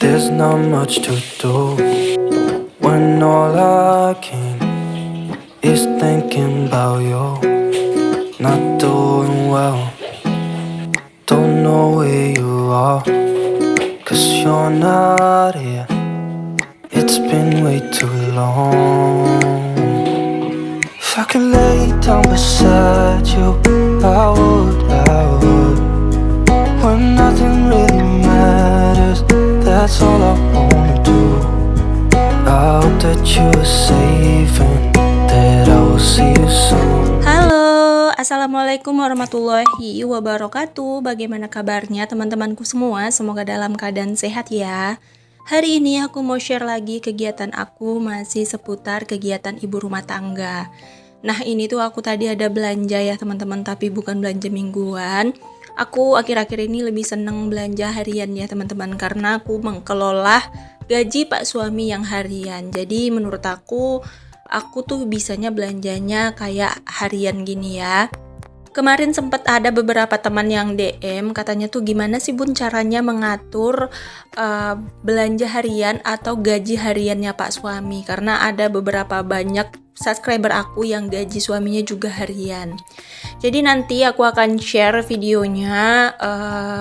There's not much to do when all I can is thinking about you. Not doing well, don't know where you are, 'cause you're not here. It's been way too long. If I could lay down beside you, I would. When nothing really matters, that's all I wanna do. I hope that you are safe and that I will see you soon. Halo, assalamualaikum warahmatullahi wabarakatuh. Bagaimana kabarnya teman-temanku semua? Semoga dalam keadaan sehat ya. Hari ini aku mau share lagi kegiatan aku masih seputar kegiatan ibu rumah tangga. Nah ini tuh aku tadi ada belanja ya teman-teman, tapi bukan belanja mingguan. Aku akhir-akhir ini lebih seneng belanja harian ya teman-teman, karena aku mengelola gaji pak suami yang harian. Jadi menurut aku tuh bisanya belanjanya kayak harian gini ya. Kemarin sempat ada beberapa teman yang DM katanya tuh gimana sih Bun caranya mengatur belanja harian atau gaji hariannya Pak suami, karena ada beberapa banyak subscriber aku yang gaji suaminya juga harian. Jadi nanti aku akan share videonya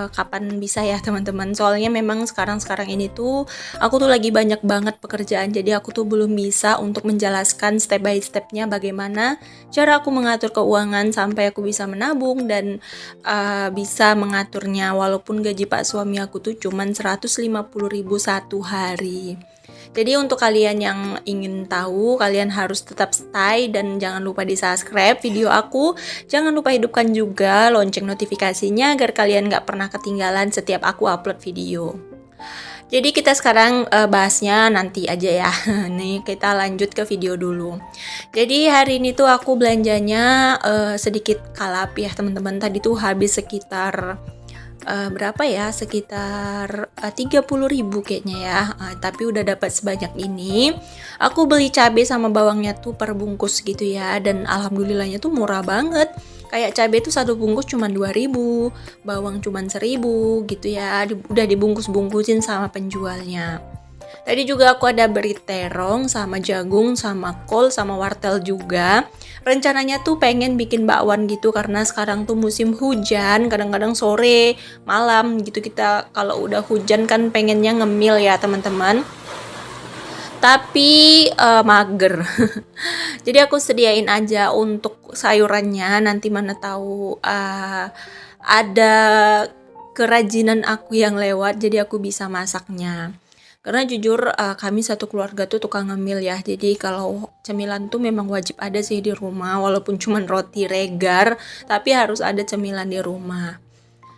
kapan bisa ya teman-teman. Soalnya memang sekarang ini tuh aku tuh lagi banyak banget pekerjaan, jadi aku tuh belum bisa untuk menjelaskan step by stepnya bagaimana cara aku mengatur keuangan sampai aku bisa menabung dan bisa mengaturnya, walaupun gaji pak suami aku tuh cuman 150.000 satu hari. Jadi untuk kalian yang ingin tahu, kalian harus tetap stay dan jangan lupa di subscribe video aku. Jangan lupa hidupkan juga lonceng notifikasinya agar kalian gak pernah ketinggalan setiap aku upload video. Jadi kita sekarang bahasnya nanti aja ya. Nih kita lanjut ke video dulu. Jadi hari ini tuh aku belanjanya sedikit kalap ya teman-teman. Tadi tuh habis sekitar berapa ya, sekitar 30.000 kayaknya ya, tapi udah dapat sebanyak ini. Aku beli cabai sama bawangnya tuh per bungkus gitu ya, dan alhamdulillahnya tuh murah banget. Kayak cabai tuh satu bungkus cuma 2.000, bawang cuma 1.000 gitu ya, udah dibungkus-bungkusin sama penjualnya. Tadi juga aku ada beli terong sama jagung sama kol sama wortel juga. Rencananya tuh pengen bikin bakwan gitu karena sekarang tuh musim hujan, kadang-kadang sore, malam gitu kita kalau udah hujan kan pengennya ngemil ya teman-teman. Tapi mager. Jadi aku sediain aja untuk sayurannya, nanti mana tahu ada kerajinan aku yang lewat jadi aku bisa masaknya. Karena jujur kami satu keluarga tuh tukang ngemil ya. Jadi kalau cemilan tuh memang wajib ada sih di rumah, walaupun cuma roti regar, tapi harus ada cemilan di rumah.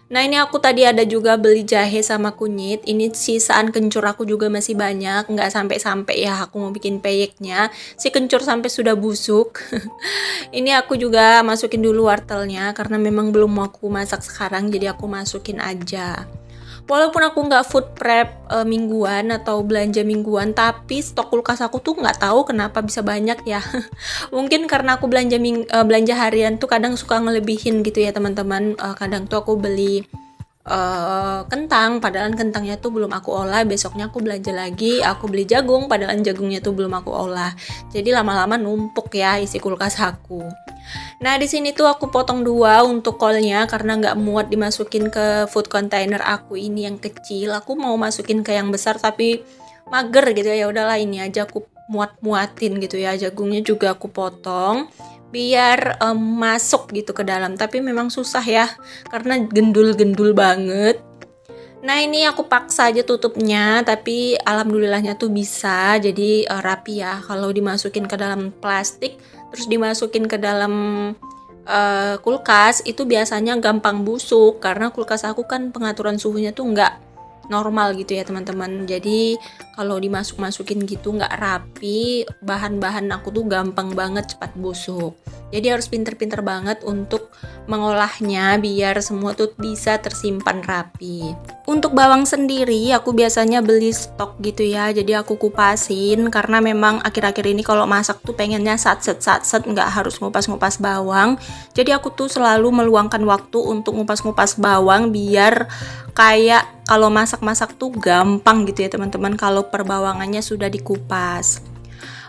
Nah ini aku tadi ada juga beli jahe sama kunyit. Ini sisaan kencur aku juga masih banyak, nggak sampai ya aku mau bikin peyeknya. Si kencur sampai sudah busuk. Ini aku juga masukin dulu wortelnya karena memang belum mau aku masak sekarang, jadi aku masukin aja. Walaupun aku nggak food prep mingguan atau belanja mingguan, tapi stok kulkas aku tuh nggak tahu kenapa bisa banyak ya. Mungkin karena aku belanja harian tuh kadang suka ngelebihin gitu ya teman-teman. Kadang tuh aku beli kentang, padahal kentangnya tuh belum aku olah. Besoknya aku belanja lagi, aku beli jagung, padahal jagungnya tuh belum aku olah. Jadi lama-lama numpuk ya isi kulkas aku. Nah di sini tuh aku potong 2 untuk kolnya karena nggak muat dimasukin ke food container aku ini yang kecil. Aku mau masukin ke yang besar tapi mager gitu ya. Udahlah ini aja aku muatin gitu ya. Jagungnya juga aku potong biar masuk gitu ke dalam. Tapi memang susah ya karena gendul-gendul banget. Nah ini aku paksa aja tutupnya, tapi alhamdulillahnya tuh bisa, jadi rapi ya. Kalau dimasukin ke dalam plastik, terus dimasukin ke dalam kulkas, itu biasanya gampang busuk. Karena kulkas aku kan pengaturan suhunya tuh nggak normal gitu ya teman-teman. Jadi kalau dimasukin gitu nggak rapi, bahan-bahan aku tuh gampang banget cepat busuk. Jadi harus pinter-pinter banget untuk mengolahnya biar semua tuh bisa tersimpan rapi. Untuk bawang sendiri aku biasanya beli stok gitu ya. Jadi aku kupasin karena memang akhir-akhir ini kalau masak tuh pengennya satset nggak harus ngupas-ngupas bawang. Jadi aku tuh selalu meluangkan waktu untuk ngupas-ngupas bawang biar kayak kalau masak-masak tuh gampang gitu ya teman-teman kalau perbawangannya sudah dikupas.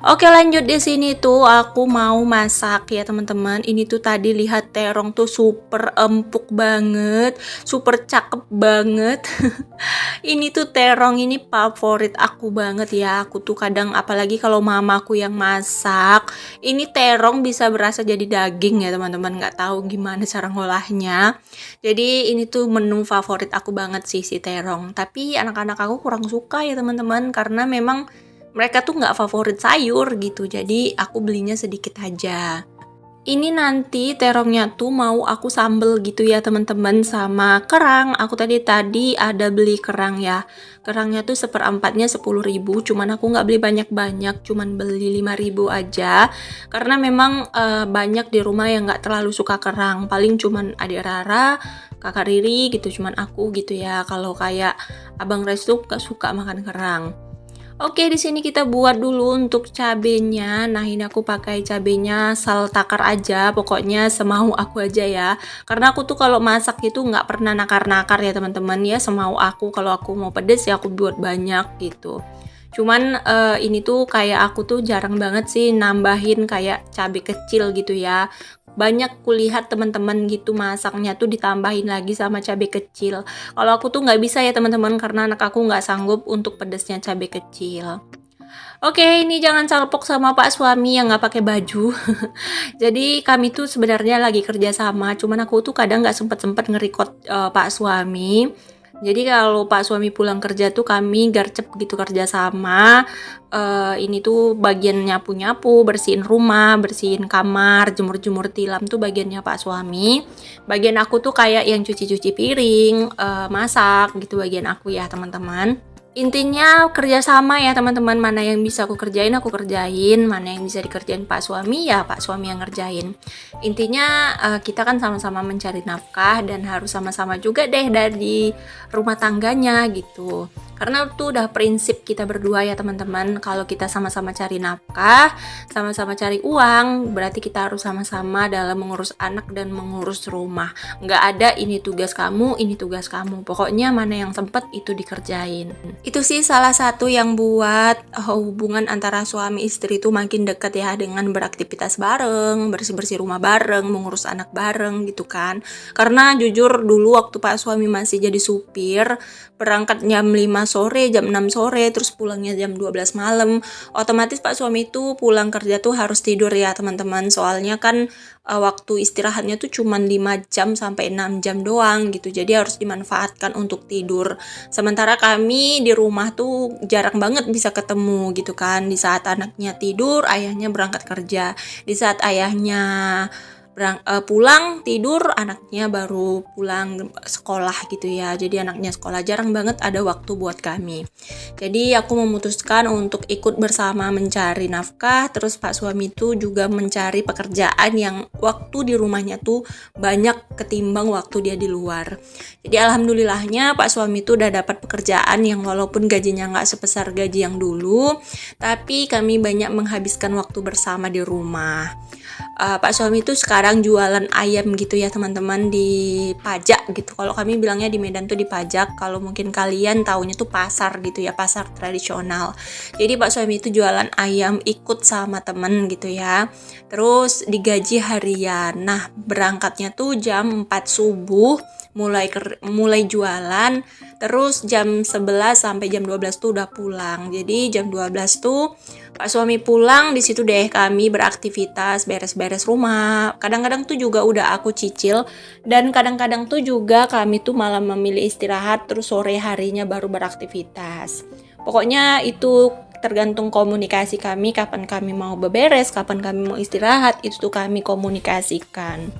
Oke, lanjut di sini tuh aku mau masak ya teman-teman. Ini tuh tadi lihat terong tuh super empuk banget, super cakep banget. Ini tuh terong ini favorit aku banget ya. Aku tuh kadang apalagi kalau mamaku yang masak, ini terong bisa berasa jadi daging ya teman-teman. Nggak tahu gimana cara ngolahnya. Jadi ini tuh menu favorit aku banget sih si terong. Tapi anak-anak aku kurang suka ya teman-teman karena memang mereka tuh nggak favorit sayur gitu, jadi aku belinya sedikit aja. Ini nanti terongnya tuh mau aku sambel gitu ya teman-teman sama kerang. Aku tadi ada beli kerang ya. Kerangnya tuh seperempatnya 10.000, cuman aku nggak beli banyak-banyak, cuman beli 5.000 aja. Karena memang banyak di rumah yang nggak terlalu suka kerang. Paling cuman adik Rara, kakak Riri gitu, cuman aku gitu ya. Kalau kayak Abang Restu gak suka makan kerang. Oke, di sini kita buat dulu untuk cabenya. Nah, ini aku pakai cabenya sal takar aja, pokoknya semau aku aja ya. Karena aku tuh kalau masak itu nggak pernah nakar-nakar ya teman-teman ya, semau aku. Kalau aku mau pedes ya aku buat banyak gitu. Cuman ini tuh kayak aku tuh jarang banget sih nambahin kayak cabai kecil gitu ya. Banyak kulihat teman-teman gitu masaknya tuh ditambahin lagi sama cabai kecil. Kalau aku tuh nggak bisa ya teman-teman karena anak aku nggak sanggup untuk pedesnya cabai kecil. Oke, ini jangan salpok sama Pak suami yang nggak pakai baju. Jadi kami tuh sebenarnya lagi kerja sama, cuman aku tuh kadang nggak sempet nge-record Pak suami. Jadi kalau Pak suami pulang kerja tuh kami gercep gitu kerja sama. Ini tuh bagian nyapu-nyapu, bersihin rumah, bersihin kamar, jemur-jemur tilam tuh bagiannya Pak suami. Bagian aku tuh kayak yang cuci-cuci piring, masak gitu bagian aku ya teman-teman. Intinya kerjasama ya teman-teman, mana yang bisa aku kerjain, mana yang bisa dikerjain Pak suami ya Pak suami yang ngerjain. Intinya kita kan sama-sama mencari nafkah dan harus sama-sama juga deh dari rumah tangganya gitu. Karena itu udah prinsip kita berdua ya teman-teman, kalau kita sama-sama cari nafkah, sama-sama cari uang, berarti kita harus sama-sama dalam mengurus anak dan mengurus rumah. Nggak ada ini tugas kamu, ini tugas kamu. Pokoknya mana yang sempet itu dikerjain. Itu sih salah satu yang buat hubungan antara suami istri itu makin dekat ya, dengan beraktivitas bareng, bersih-bersih rumah bareng, mengurus anak bareng gitu kan. Karena jujur dulu waktu Pak suami masih jadi supir, berangkat jam 5 sore, jam 6 sore, terus pulangnya jam 12 malam. Otomatis Pak suami itu pulang kerja tuh harus tidur ya teman-teman. Soalnya kan waktu istirahatnya tuh cuma 5 jam sampai 6 jam doang gitu. Jadi harus dimanfaatkan untuk tidur. Sementara kami di rumah tuh jarang banget bisa ketemu gitu kan. Di saat anaknya tidur, ayahnya berangkat kerja. Di saat ayahnya pulang tidur, anaknya baru pulang sekolah gitu ya. Jadi anaknya sekolah, jarang banget ada waktu buat kami. Jadi aku memutuskan untuk ikut bersama mencari nafkah. Terus Pak suami itu juga mencari pekerjaan yang waktu di rumahnya tuh banyak ketimbang waktu dia di luar. Jadi alhamdulillahnya Pak suami itu udah dapat pekerjaan yang walaupun gajinya nggak sebesar gaji yang dulu, tapi kami banyak menghabiskan waktu bersama di rumah. Pak suami itu sekarang jualan ayam gitu ya teman-teman, di pajak gitu. Kalau kami bilangnya di Medan tuh di pajak, kalau mungkin kalian taunya tuh pasar gitu ya, pasar tradisional. Jadi Pak suami itu jualan ayam ikut sama temen gitu ya. Terus digaji harian. Nah, berangkatnya tuh jam 4 subuh mulai jualan, terus jam 11 sampai jam 12 tuh udah pulang. Jadi jam 12 tuh Pak suami pulang, di situ deh kami beraktivitas, beres-beres rumah. Kadang-kadang tuh juga udah aku cicil, dan kadang-kadang tuh juga kami tuh malah memilih istirahat, terus sore harinya baru beraktivitas. Pokoknya itu tergantung komunikasi kami, kapan kami mau beberes, kapan kami mau istirahat, itu tuh kami komunikasikan.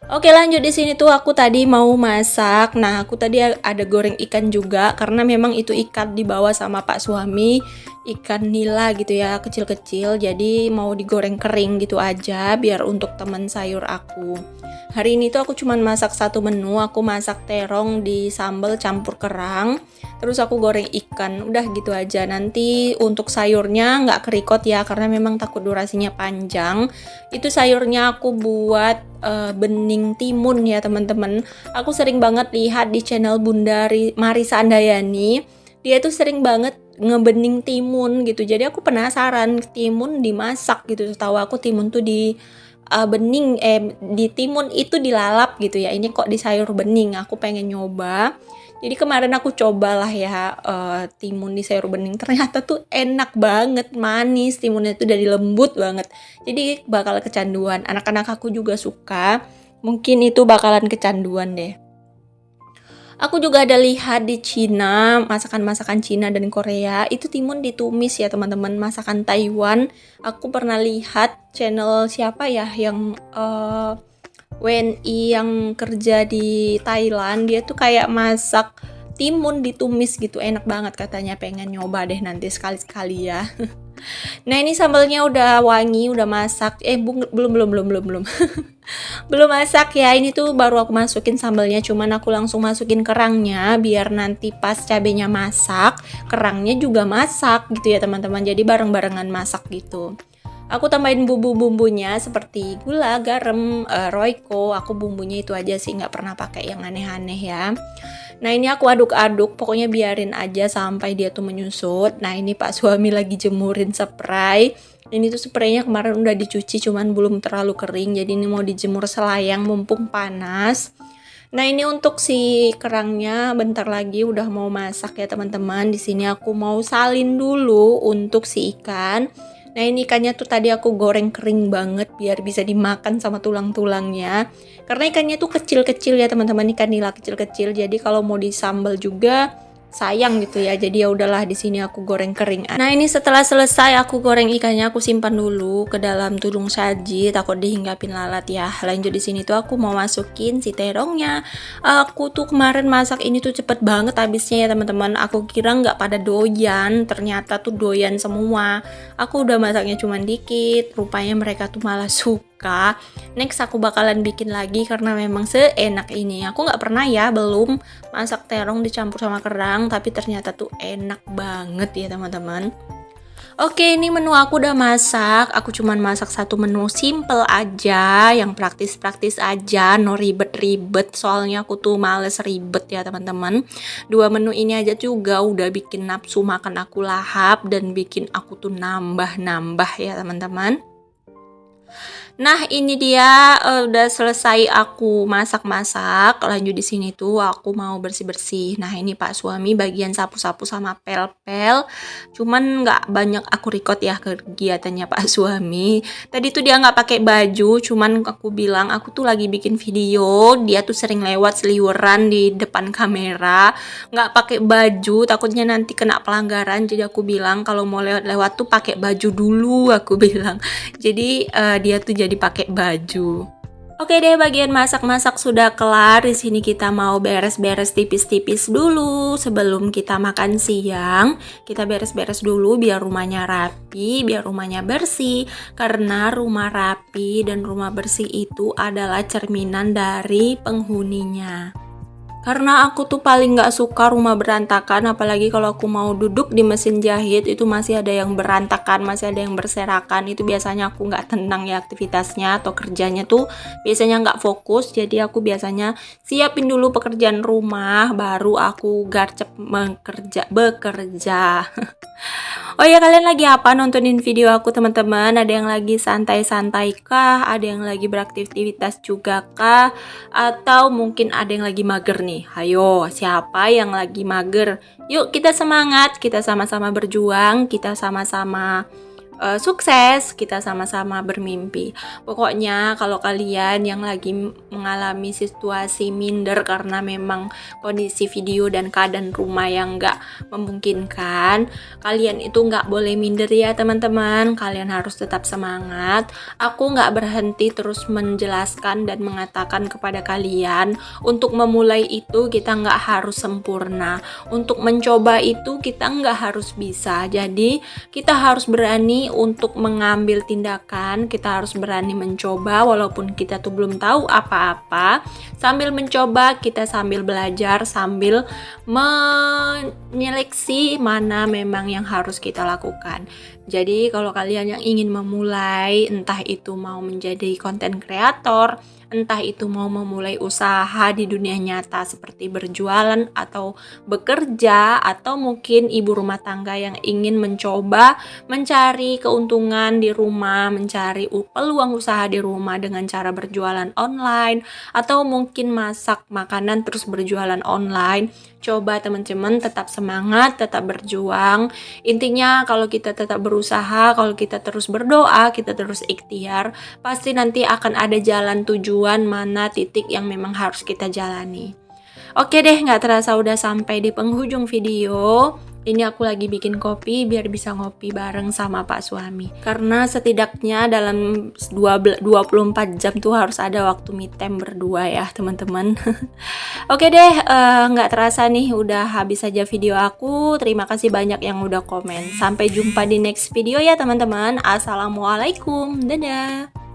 Oke, lanjut di sini tuh aku tadi mau masak. Nah, aku tadi ada goreng ikan juga karena memang itu ikan dibawa sama Pak suami. ikan nila gitu ya, kecil-kecil. Jadi mau digoreng kering gitu aja biar untuk temen sayur aku. Hari ini tuh aku cuman masak satu menu, aku masak terong di sambal campur kerang. Terus aku goreng ikan, udah gitu aja. Nanti untuk sayurnya nggak kerikot ya, karena memang takut durasinya panjang. Itu sayurnya aku buat bening timun ya teman-teman. Aku sering banget lihat di channel Bunda Marisa Andayani. Dia tuh sering banget ngebening timun gitu. Jadi aku penasaran timun dimasak gitu. Setahu aku timun tuh di timun itu dilalap gitu ya. Ini kok di sayur bening. Aku pengen nyoba. Jadi kemarin aku cobalah ya timun di sayur bening, ternyata tuh enak banget, manis, timunnya tuh dari lembut banget. Jadi bakal kecanduan, anak-anak aku juga suka, mungkin itu bakalan kecanduan deh. Aku juga ada lihat di Cina, masakan-masakan Cina dan Korea, itu timun ditumis ya teman-teman, masakan Taiwan. Aku pernah lihat channel siapa ya yang WNI yang kerja di Thailand, dia tuh kayak masak timun ditumis gitu, enak banget katanya, pengen nyoba deh nanti sekali-sekali ya. Nah ini sambalnya udah wangi, udah masak, belum belum masak ya, ini tuh baru aku masukin sambalnya, cuman aku langsung masukin kerangnya biar nanti pas cabenya masak, kerangnya juga masak gitu ya teman-teman, jadi bareng-barengan masak gitu. Aku tambahin bumbu-bumbunya seperti gula, garam, royco. Aku bumbunya itu aja sih, nggak pernah pakai yang aneh-aneh ya. Nah ini aku aduk-aduk, pokoknya biarin aja sampai dia tuh menyusut. Nah ini Pak suami lagi jemurin spray. Ini tuh spraynya kemarin udah dicuci, cuman belum terlalu kering. Jadi ini mau dijemur selayang mumpung panas. Nah ini untuk si kerangnya bentar lagi udah mau masak ya teman-teman. Di sini aku mau salin dulu untuk si ikan. Nah ini ikannya tuh tadi aku goreng kering banget biar bisa dimakan sama tulang-tulangnya. Karena ikannya tuh kecil-kecil ya teman-teman, ikan nila kecil-kecil. Jadi kalau mau disambal juga sayang gitu ya. Jadi ya udahlah, di sini aku goreng kering. Nah ini setelah selesai aku goreng ikannya, aku simpan dulu ke dalam tudung saji, takut dihinggapin lalat ya. Lanjut di sini tuh aku mau masukin si terongnya. Aku tuh kemarin masak ini tuh cepet banget habisnya ya teman-teman. Aku kira nggak pada doyan, ternyata tuh doyan semua. Aku udah masaknya cuma dikit, rupanya mereka tuh malah suka. Next aku bakalan bikin lagi karena memang seenak ini. Aku nggak pernah ya, belum masak terong dicampur sama kerang, tapi ternyata tuh enak banget ya teman-teman. Oke, ini menu aku udah masak. Aku cuman masak satu menu simple aja, yang praktis-praktis aja, no ribet-ribet. Soalnya aku tuh males ribet ya teman-teman. Dua menu ini aja juga udah bikin nafsu makan aku lahap dan bikin aku tuh nambah-nambah ya teman-teman. Nah ini dia udah selesai aku masak-masak. Lanjut di sini tuh aku mau bersih-bersih. Nah ini Pak suami bagian sapu-sapu sama pel-pel. Cuman nggak banyak aku record ya kegiatannya Pak suami. Tadi tuh dia nggak pakai baju. Cuman aku bilang aku tuh lagi bikin video. Dia tuh sering lewat seliweran di depan kamera. Nggak pakai baju. Takutnya nanti kena pelanggaran. Jadi aku bilang kalau mau lewat-lewat tuh pakai baju dulu. Aku bilang. Jadi dia tuh jadi pakai baju. Oke deh, bagian masak-masak sudah kelar. Di sini kita mau beres-beres tipis-tipis dulu sebelum kita makan siang. Kita beres-beres dulu biar rumahnya rapi, biar rumahnya bersih. Karena rumah rapi dan rumah bersih itu adalah cerminan dari penghuninya. Karena aku tuh paling gak suka rumah berantakan, apalagi kalau aku mau duduk di mesin jahit itu masih ada yang berantakan, masih ada yang berserakan. Itu biasanya aku gak tenang ya aktivitasnya atau kerjanya tuh biasanya gak fokus. Jadi aku biasanya siapin dulu pekerjaan rumah, baru aku garcep bekerja. Oh ya, kalian lagi apa nontonin video aku teman-teman? Ada yang lagi santai-santai kah? Ada yang lagi beraktivitas juga kah? Atau mungkin ada yang lagi mager nih? Hayo, siapa yang lagi mager? Yuk kita semangat, kita sama-sama berjuang, kita sama-sama sukses, kita sama-sama bermimpi. Pokoknya kalau kalian yang lagi mengalami situasi minder karena memang kondisi video dan keadaan rumah yang nggak memungkinkan, kalian itu nggak boleh minder ya teman-teman. Kalian harus tetap semangat. Aku nggak berhenti terus menjelaskan dan mengatakan kepada kalian, untuk memulai itu kita nggak harus sempurna. Untuk mencoba itu kita nggak harus bisa. Jadi kita harus berani untuk mengambil tindakan, kita harus berani mencoba walaupun kita tuh belum tahu apa-apa. Sambil mencoba, kita sambil belajar, sambil menyeleksi mana memang yang harus kita lakukan. Jadi kalau kalian yang ingin memulai, entah itu mau menjadi konten kreator, entah itu mau memulai usaha di dunia nyata seperti berjualan atau bekerja, atau mungkin ibu rumah tangga yang ingin mencoba mencari keuntungan di rumah, mencari peluang usaha di rumah dengan cara berjualan online, atau mungkin masak makanan terus berjualan online. Coba teman-teman tetap semangat, tetap berjuang. Intinya kalau kita tetap berusaha, kalau kita terus berdoa, kita terus ikhtiar, pasti nanti akan ada jalan tujuan mana titik yang memang harus kita jalani. Oke deh, gak terasa udah sampai di penghujung video. Ini aku lagi bikin kopi biar bisa ngopi bareng sama Pak suami. Karena setidaknya dalam 24 jam tuh harus ada waktu me time berdua ya teman-teman. Oke deh, gak terasa nih udah habis aja video aku. Terima kasih banyak yang udah komen. Sampai jumpa di next video ya teman-teman. Assalamualaikum, dadah.